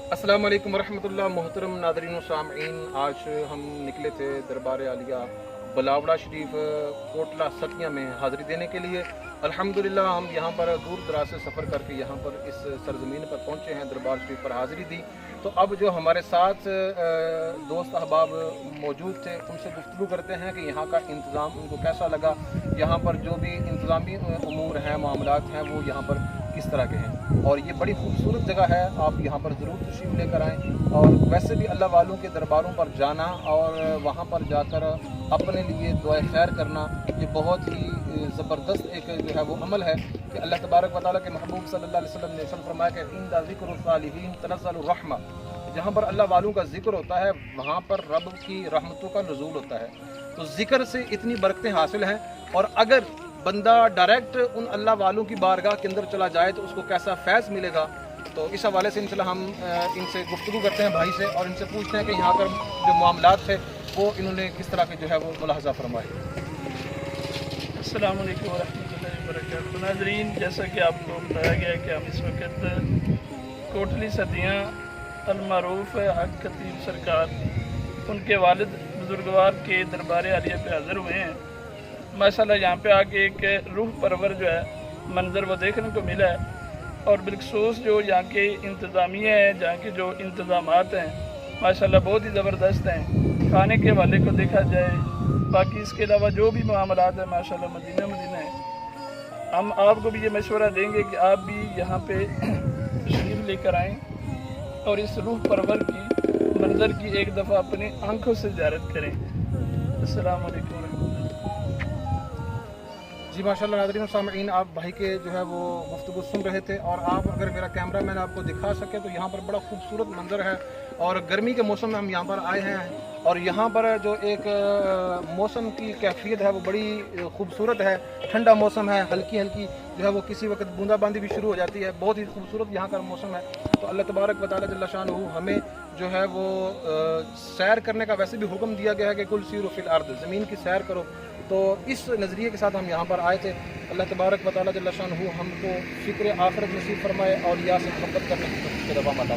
अस्सलाम वालेकुम वरहमतुल्लाह। मोहतरम नादरीन व सामईन, आज हम निकले थे दरबार आलिया बलावड़ा शरीफ कोटला सतिया में हाज़िरी देने के लिए। अल्हम्दुलिल्लाह हम यहाँ पर दूर दराज से सफ़र करके यहाँ पर इस सरज़मीन पर पहुँचे हैं, दरबार शरीफ पर हाज़िरी दी। तो अब जो हमारे साथ दोस्त अहबाब मौजूद थे उनसे गुफ्तगू करते हैं कि यहाँ का इंतज़ाम उनको कैसा लगा, यहाँ पर जो भी इंतज़ामी उमूर हैं, मामलात हैं, वो यहाँ पर किस तरह के हैं। और ये बड़ी खूबसूरत जगह है, आप यहाँ पर ज़रूर तशरीफ़ लेकर आएँ। और वैसे भी अल्लाह वालों के दरबारों पर जाना और वहाँ पर जाकर अपने लिए दुआ खैर करना, ये बहुत ही ज़बरदस्त एक जो है वो अमल है कि अल्लाह तबारक व तआला के महबूब सल्लल्लाहु अलैहि वसल्लम ने इरशाद फरमाया कि इंदा ज़िक्र सालिहीन तनज़्ज़लुर रहमा। जहाँ पर अल्लाह वालों का ज़िक्र होता है वहाँ पर रब की रहमतों का नुज़ूल होता है। तो ज़िक्र से इतनी बरकतें हासिल हैं, और अगर बंदा डायरेक्ट उन अल्लाह वालों की बारगाह के अंदर चला जाए तो उसको कैसा फैज़ मिलेगा। तो इस हवाले से इंशाल्लाह हम इनसे गुफ्तगू करते हैं भाई से, और इनसे पूछते हैं कि यहाँ पर जो मामलात थे वो इन्होंने किस तरह के जो है वो मुलाहज़ा फरमाए। अस्सलाम वालेकुम वरहमतुल्लाहि वबरकातुहू। नाज़रीन, जैसा कि आपको बताया गया है कि हम इस वक्त कोटली सदियाँ अलमारूफ हक खतीब सरकार उनके वालिद बुजुर्गवार के दरबार आलिया पे हाज़िर हुए हैं। माशाल्लाह यहाँ पे आके एक रूह परवर जो है मंज़र वो देखने को मिला है, और बिलखसूस जो यहाँ के इंतज़ामिया है, जहाँ के जो इंतज़ामात हैं माशाल्लाह बहुत ही ज़बरदस्त हैं। खाने के हवाले को देखा जाए, बाकी इसके अलावा जो भी मामलात है माशाल्लाह मदीना मदीना है। हम आपको भी ये मशवरा देंगे कि आप भी यहाँ पे तशरीफ़ लेकर आएँ और इस रूह परवर की मंज़र की एक दफ़ा अपनी आंखों से ज़ियारत करें। अस्सलाम वालेकुम। जी माशाल्लाह नाज़रीन सामईन, आप भाई के जो है वो गुफ्तगू सुन रहे थे, और आप अगर मेरा कैमरा मैन आपको दिखा सके तो यहाँ पर बड़ा खूबसूरत मंज़र है। और गर्मी के मौसम में हम यहाँ पर आए हैं, और यहाँ पर जो एक मौसम की कैफियत है वो बड़ी खूबसूरत है। ठंडा मौसम है, हल्की हल्की जो है वो किसी वक्त बूंदाबांदी भी शुरू हो जाती है। बहुत ही खूबसूरत यहाँ का मौसम है। तो अल्लाह तबारक व तआला जल्ल शानुहु हमें जो है वो सैर करने का वैसे भी हुक्म दिया गया है कि कुल सीरू फिल अर्द, ज़मीन की सैर करो। तो इस नज़रिए के साथ हम यहाँ पर आए थे। अल्लाह तबारक व तआला जल्ल शानुहु हमको फ़िक्र आखिरत नसीब फरमाए और या से मोहब्बत करने की तौफीक अता फरमाए।